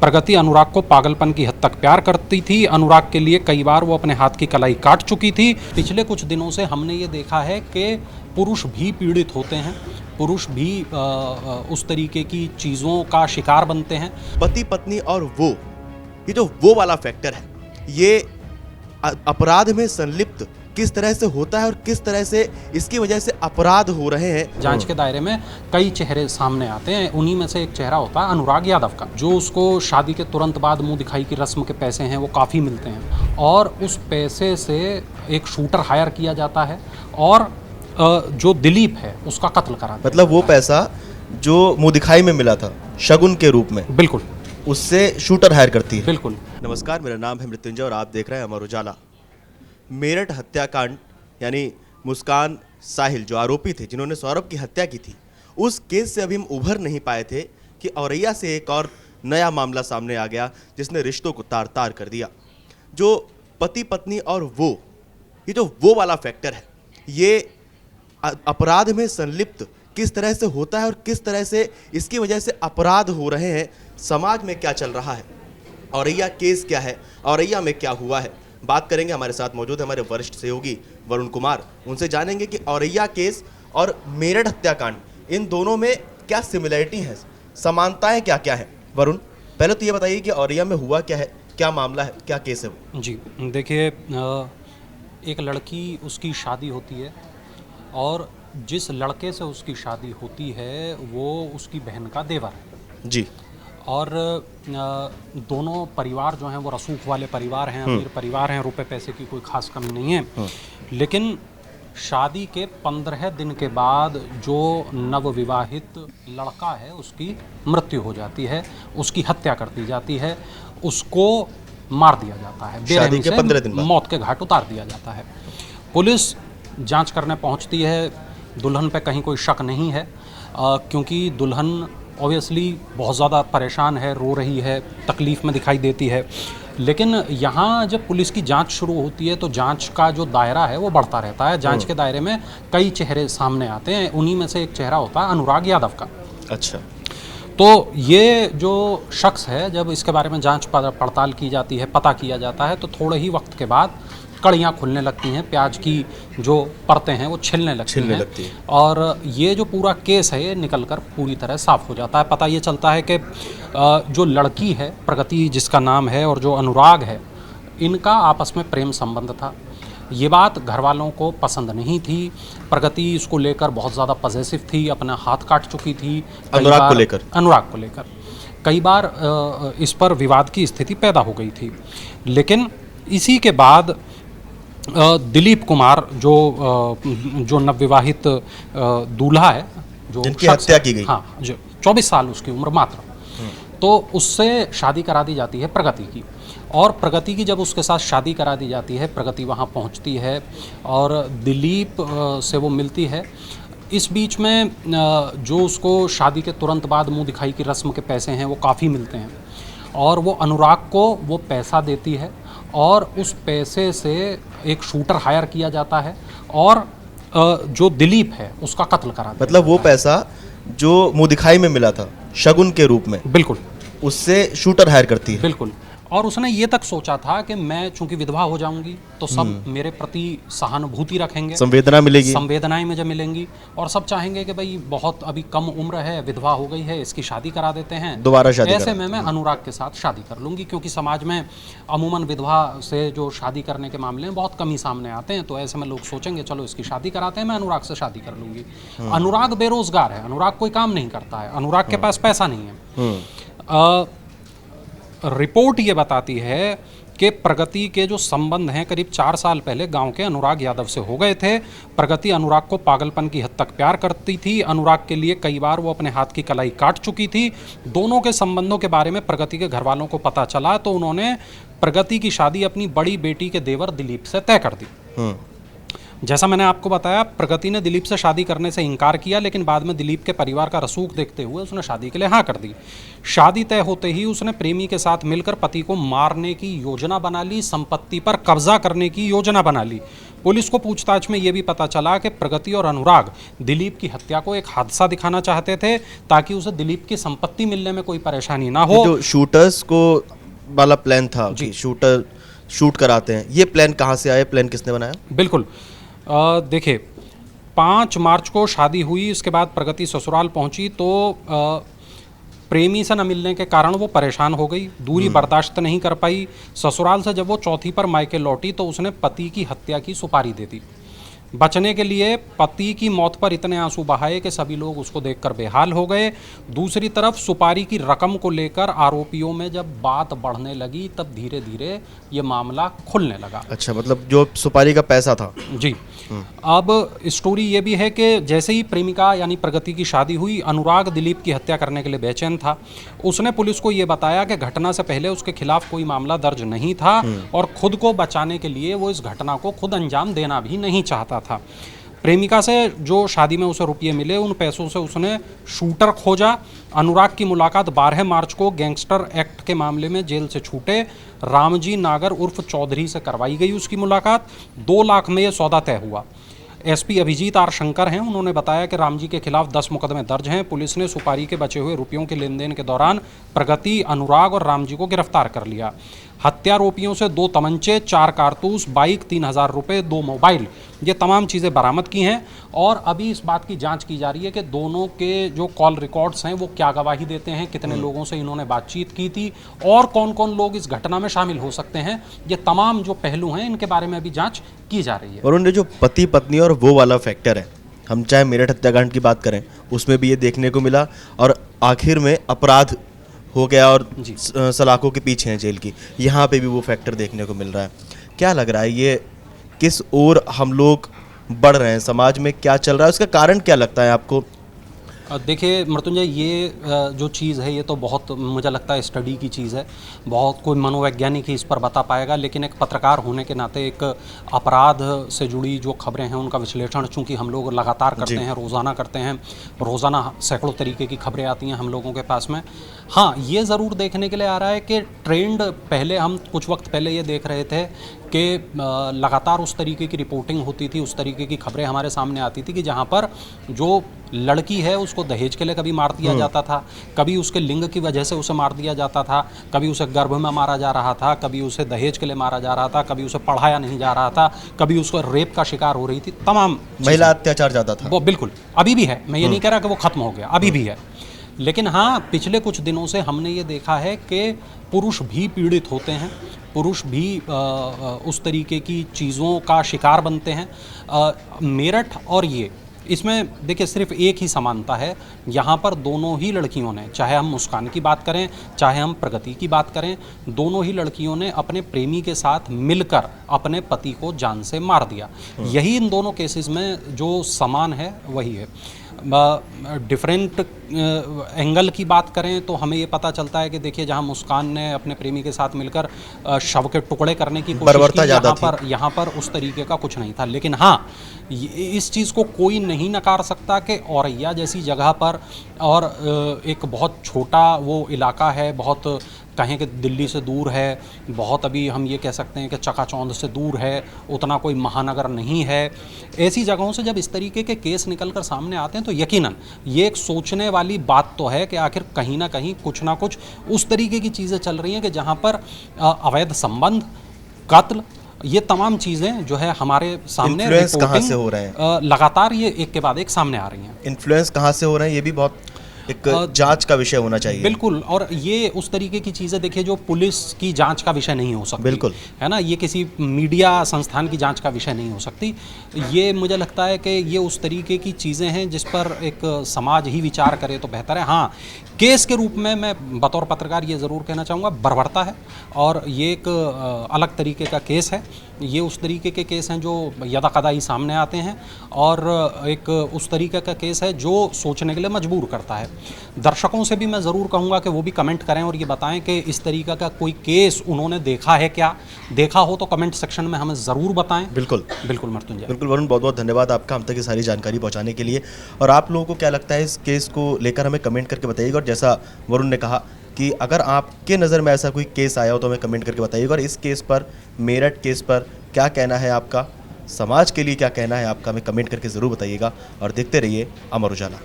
प्रगति अनुराग को पागलपन की हद तक प्यार करती थी। अनुराग के लिए कई बार वो अपने हाथ की कलाई काट चुकी थी। पिछले कुछ दिनों से हमने ये देखा है कि पुरुष भी पीड़ित होते हैं, पुरुष भी उस तरीके की चीज़ों का शिकार बनते हैं। पति पत्नी और ये जो वो वाला फैक्टर है, ये अपराध में संलिप्त किस तरह से होता है और किस तरह से इसकी वजह से अपराध हो रहे हैं। जांच के दायरे में कई चेहरे सामने आते हैं, उन्हीं में से एक चेहरा होता है अनुराग यादव का, जो उसको शादी के तुरंत बाद मुंह दिखाई की रस्म के पैसे हैं वो काफ़ी मिलते हैं और उस पैसे से एक शूटर हायर किया जाता है और जो दिलीप है उसका कत्ल करा दिया। मतलब वो पैसा जो मुंह दिखाई में मिला था शगुन के रूप में, बिल्कुल, उससे शूटर हायर करती है। बिल्कुल। नमस्कार, मेरा नाम है मृत्युंजय और आप देख रहे हैं अमर उजाला। मेरठ हत्याकांड यानी मुस्कान साहिल जो आरोपी थे जिन्होंने सौरभ की हत्या की थी, उस केस से अभी हम उभर नहीं पाए थे कि औरैया से एक और नया मामला सामने आ गया जिसने रिश्तों को तार तार कर दिया। जो पति पत्नी और ये जो वो वाला फैक्टर है, ये अपराध में संलिप्त किस तरह से होता है और किस तरह से इसकी वजह से अपराध हो रहे हैं। समाज में क्या चल रहा है, औरैया केस क्या है, औरैया में क्या हुआ है, बात करेंगे। हमारे साथ मौजूद है हमारे वरिष्ठ सहयोगी वरुण कुमार, उनसे जानेंगे कि औरैया केस और मेरठ हत्याकांड, इन दोनों में क्या सिमिलरिटी है, समानताएं क्या क्या है। वरुण, पहले तो ये बताइए कि औरैया में हुआ क्या है, क्या मामला है, क्या केस है वो? जी देखिए, एक लड़की, उसकी शादी होती है और जिस लड़के से उसकी शादी होती है वो उसकी बहन का देवर है जी। और दोनों परिवार जो हैं वो रसूख वाले परिवार हैं, अमीर परिवार हैं, रुपए पैसे की कोई खास कमी नहीं है। लेकिन शादी के 15 दिन के बाद जो नवविवाहित लड़का है उसकी मृत्यु हो जाती है, उसकी हत्या कर दी जाती है, उसको मार दिया जाता है, शादी के 15 दिन बाद मौत के घाट उतार दिया जाता है। पुलिस जांच करने पहुंचती है, दुल्हन पे कहीं कोई शक नहीं है क्योंकि दुल्हन ऑब्वियसली बहुत ज़्यादा परेशान है, रो रही है, तकलीफ़ में दिखाई देती है। लेकिन यहाँ जब पुलिस की जांच शुरू होती है तो जांच का जो दायरा है वो बढ़ता रहता है। जांच के दायरे में कई चेहरे सामने आते हैं, उन्हीं में से एक चेहरा होता है अनुराग यादव का। अच्छा। तो ये जो शख्स है, जब इसके बारे में जांच पड़ताल की जाती है, पता किया जाता है, तो थोड़े ही वक्त के बाद कड़ियाँ खुलने लगती हैं, प्याज की जो परतें हैं वो छिलने लगती हैं और ये जो पूरा केस है ये निकलकर पूरी तरह साफ हो जाता है। पता ये चलता है कि जो लड़की है प्रगति जिसका नाम है और जो अनुराग है, इनका आपस में प्रेम संबंध था। ये बात घर वालों को पसंद नहीं थी। प्रगति इसको लेकर बहुत ज़्यादा पॉजेसिव थी, अपना हाथ काट चुकी थी अनुराग को लेकर कई बार इस पर विवाद की स्थिति पैदा हो गई थी। लेकिन इसी के बाद दिलीप कुमार जो नवविवाहित दूल्हा है, जो जिनकी हत्या की गई, हाँ, जो 24 साल उसकी उम्र मात्र, तो उससे शादी करा दी जाती है प्रगति की। और प्रगति की जब उसके साथ शादी करा दी जाती है, प्रगति वहाँ पहुँचती है और दिलीप से वो मिलती है। इस बीच में जो उसको शादी के तुरंत बाद मुंह दिखाई की रस्म के पैसे हैं वो काफ़ी मिलते हैं और वो अनुराग को वो पैसा देती है और उस पैसे से एक शूटर हायर किया जाता है और जो दिलीप है उसका कत्ल करा दिया। मतलब वो पैसा जो मुंह दिखाई में मिला था शगुन के रूप में, बिल्कुल, उससे शूटर हायर करती है। बिल्कुल। और उसने ये तक सोचा था कि मैं चूंकि विधवा हो जाऊंगी तो सब मेरे प्रति सहानुभूति रखेंगे, संवेदना मिलेगी, संवेदनाएं मुझे मिलेंगी और सब चाहेंगे कि भाई बहुत अभी कम उम्र है, विधवा हो गई है, इसकी शादी करा देते हैं, दोबारा शादी ऐसे में मैं अनुराग के साथ शादी कर लूंगी। क्योंकि समाज में अमूमन विधवा से जो शादी करने के मामले में बहुत कम ही सामने आते हैं, तो ऐसे में लोग सोचेंगे चलो इसकी शादी कराते हैं, मैं अनुराग से शादी कर लूंगी। अनुराग बेरोजगार है, अनुराग कोई काम नहीं करता है, अनुराग के पास पैसा नहीं है। रिपोर्ट ये बताती है कि प्रगति के जो संबंध हैं करीब 4 साल पहले गांव के अनुराग यादव से हो गए थे। प्रगति अनुराग को पागलपन की हद तक प्यार करती थी। अनुराग के लिए कई बार वो अपने हाथ की कलाई काट चुकी थी। दोनों के संबंधों के बारे में प्रगति के घर वालों को पता चला तो उन्होंने प्रगति की शादी अपनी बड़ी बेटी के देवर दिलीप से तय कर दी। जैसा मैंने आपको बताया, प्रगति ने दिलीप से शादी करने से इनकार किया, लेकिन बाद में दिलीप के परिवार का रसूख देखते हुए उसने शादी के लिए हाँ कर दी। शादी तय होते ही उसने प्रेमी के साथ मिलकर पति को मारने की योजना बना ली, संपत्ति पर कब्जा करने की योजना बना ली। पुलिस को पूछताछ में ये भी पता चला कि प्रगति और अनुराग दिलीप की हत्या को एक हादसा दिखाना चाहते थे ताकि उसे दिलीप की संपत्ति मिलने में कोई परेशानी ना हो। जो शूटर्स को वाला प्लान था कि शूटर शूट कराते हैं, ये प्लान कहाँ से आया, प्लान किसने बनाया? बिल्कुल, देखिए 5 मार्च को शादी हुई, इसके बाद प्रगति ससुराल पहुंची तो प्रेमी से न मिलने के कारण वो परेशान हो गई, दूरी बर्दाश्त नहीं कर पाई। ससुराल से जब वो चौथी पर मायके लौटी तो उसने पति की हत्या की सुपारी दे दी। बचने के लिए पति की मौत पर इतने आंसू बहाए कि सभी लोग उसको देखकर बेहाल हो गए। दूसरी तरफ सुपारी की रकम को लेकर आरोपियों में जब बात बढ़ने लगी तब धीरे धीरे ये मामला खुलने लगा। अच्छा, मतलब जो सुपारी का पैसा था। जी, अब स्टोरी ये भी है कि जैसे ही प्रेमिका यानी प्रगति की शादी हुई, अनुराग दिलीप की हत्या करने के लिए बेचैन था। उसने पुलिस को ये बताया कि घटना से पहले उसके खिलाफ कोई मामला दर्ज नहीं था और खुद को बचाने के लिए वो इस घटना को खुद अंजाम देना भी नहीं चाहता था। प्रेमिका से जो शादी में उसे रुपये मिले, उन पैसों से उसने शूटर खोजा। अनुराग की मुलाकात 12 मार्च को गैंगस्टर एक्ट के मामले में जेल से छूटे रामजी नागर उर्फ चौधरी से करवाई गई उसकी मुलाकात। 2 लाख में यह सौदा तय हुआ। एसपी अभिजीत आर शंकर हैं, उन्होंने बताया कि रामजी के खिलाफ 10 मुकदमे दर्ज हैं। पुलिस ने सुपारी के बचे हुए रुपयों के लेन देन के दौरान प्रगति, अनुराग और रामजी को गिरफ्तार कर लिया। हत्यारोपियों से 2 तमंचे, 4 कारतूस, बाइक, 3000 रुपये, 2 मोबाइल, ये तमाम चीज़ें बरामद की हैं और अभी इस बात की जांच की जा रही है कि दोनों के जो कॉल रिकॉर्ड्स हैं वो क्या गवाही देते हैं, कितने लोगों से इन्होंने बातचीत की थी और कौन कौन लोग इस घटना में शामिल हो सकते हैं। ये तमाम जो पहलू हैं इनके बारे में अभी जांच की जा रही है। और उनने जो पति पत्नी और वो वाला फैक्टर है, हम चाहे मेरठ हत्याकांड की बात करें उसमें भी ये देखने को मिला और आखिर में अपराध हो गया और सलाखों के पीछे हैं जेल की, यहाँ पे भी वो फैक्टर देखने को मिल रहा है। क्या लग रहा है ये किस ओर हम लोग बढ़ रहे हैं, समाज में क्या चल रहा है, उसका कारण क्या लगता है आपको? देखिए मृत्युंजय, ये जो चीज़ है ये तो बहुत मुझे लगता है स्टडी की चीज़ है, बहुत कोई मनोवैज्ञानिक ही इस पर बता पाएगा, लेकिन एक पत्रकार होने के नाते एक अपराध से जुड़ी जो खबरें हैं उनका विश्लेषण चूंकि हम लोग लगातार करते हैं, रोज़ाना करते हैं, रोज़ाना सैकड़ों तरीके की खबरें आती हैं हम लोगों के पास में। हाँ, ये ज़रूर देखने के लिए आ रहा है कि ट्रेंड पहले हम कुछ वक्त पहले ये देख रहे थे कि लगातार उस तरीके की रिपोर्टिंग होती थी, उस तरीके की खबरें हमारे सामने आती थी कि जहाँ पर जो लड़की है उसको दहेज के लिए कभी मार दिया जाता था, कभी उसके लिंग की वजह से उसे मार दिया जाता था, कभी उसे गर्भ में मारा जा रहा था, कभी उसे दहेज के लिए मारा जा रहा था, कभी उसे पढ़ाया नहीं जा रहा था, कभी उसको रेप का शिकार हो रही थी। तमाम महिला अत्याचार ज़्यादा था वो बिल्कुल अभी भी है, मैं ये नहीं कह रहा कि वो खत्म हो गया, अभी भी है। लेकिन हाँ, पिछले कुछ दिनों से हमने ये देखा है कि पुरुष भी पीड़ित होते हैं, पुरुष भी उस तरीके की चीज़ों का शिकार बनते हैं। मेरठ और ये इसमें देखिए सिर्फ एक ही समानता है, यहाँ पर दोनों ही लड़कियों ने, चाहे हम मुस्कान की बात करें चाहे हम प्रगति की बात करें, दोनों ही लड़कियों ने अपने प्रेमी के साथ मिलकर अपने पति को जान से मार दिया। यही इन दोनों केसेस में जो समान है वही है। डिफरेंट एंगल की बात करें तो हमें ये पता चलता है कि देखिए जहां मुस्कान ने अपने प्रेमी के साथ मिलकर शव के टुकड़े करने की कोशिश की, यहाँ पर उस तरीके का कुछ नहीं था। लेकिन हाँ, इस चीज़ को कोई नहीं नकार सकता कि औरैया जैसी जगह पर और एक बहुत छोटा वो इलाका है, बहुत कहें कि दिल्ली से दूर है, बहुत अभी हम ये कह सकते हैं कि चकाचौंध से दूर है, उतना कोई महानगर नहीं है। ऐसी जगहों से जब इस तरीके के केस निकलकर सामने आते हैं तो यकीनन ये एक सोचने वाली बात तो है कि आखिर कहीं ना कहीं कुछ ना कुछ उस तरीके की चीज़ें चल रही हैं कि जहाँ पर अवैध संबंध, कत्ल, ये तमाम चीज़ें जो है हमारे सामने इन्फ्लुएंस कहाँ से हो रहे हैं, लगातार ये एक के बाद एक सामने आ रही हैं। इन्फ्लुएंस कहाँ से हो रहे हैं ये भी बहुत एक जांच का विषय होना चाहिए। बिल्कुल, और ये उस तरीके की चीज़ें देखिए जो पुलिस की जांच का विषय नहीं हो सकती, बिल्कुल है ना, ये किसी मीडिया संस्थान की जांच का विषय नहीं हो सकती। ये मुझे लगता है कि ये उस तरीके की चीज़ें हैं जिस पर एक समाज ही विचार करे तो बेहतर है। हाँ, केस के रूप में मैं बतौर पत्रकार ये ज़रूर कहना चाहूँगा, बर्बरता है और ये एक अलग तरीके का केस है। ये उस तरीके के केस हैं जो यदाकदाई सामने आते हैं और एक उस तरीके का केस है जो सोचने के लिए मजबूर करता है। दर्शकों से भी मैं ज़रूर कहूँगा कि वो भी कमेंट करें और ये बताएं कि इस तरीके का कोई केस उन्होंने देखा है, क्या देखा हो तो कमेंट सेक्शन में हमें ज़रूर बताएं। बिल्कुल बिल्कुल मृत्युंजय, बिल्कुल वरुण, बहुत बहुत धन्यवाद आपका हम तक ये सारी जानकारी पहुँचाने के लिए। और आप लोगों को क्या लगता है इस केस को लेकर हमें कमेंट करके बताइएगा। और जैसा वरुण ने कहा कि अगर आपके नज़र में ऐसा कोई केस आया हो तो हमें कमेंट करके बताइएगा। और इस केस पर, मेरठ केस पर क्या कहना है आपका, समाज के लिए क्या कहना है आपका, हमें कमेंट करके ज़रूर बताइएगा और देखते रहिए अमर उजाला।